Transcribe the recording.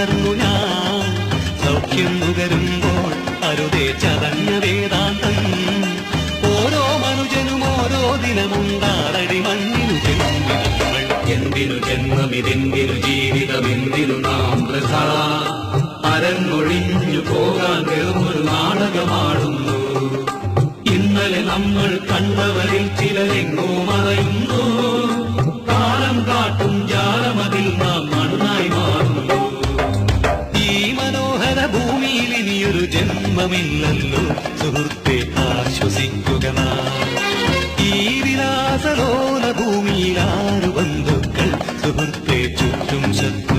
പകർന്നു ഞാൻ. സൗഖ്യം നുകരുമ്പോൾ അരുതേ ചതഞ്ഞ വേദാന്തം. ഓരോ മനുജനും ഓരോ ദിനമുണ്ടാടടി മണ്ണിനു ജന്മങ്ങൾ. എന്തിനു ജന്മമിതെന്തിനു ജീവിതമെന്തിനു നാം വൃഥ. അരങ്ങൊഴിഞ്ഞു പോകാൻ വെറുമൊരു നാടകമാടുന്നു. ഇന്നലെ നമ്മൾ കണ്ടവരിൽ ചിലരെങ്ങോ മറയുന്നു. കാലം കാട്ടും ജാലമതിൽ നാം മണ്ണായി മാറുന്നു. ഈ മനോഹര ഭൂമിയിൽ ഇനിയൊരു ജന്മമില്ലല്ലോ സുഹൃത്തെ, ആശ്വസിക്കുക നാം. ഈ വിലാസലോല ഭൂമിയിൽ ആരും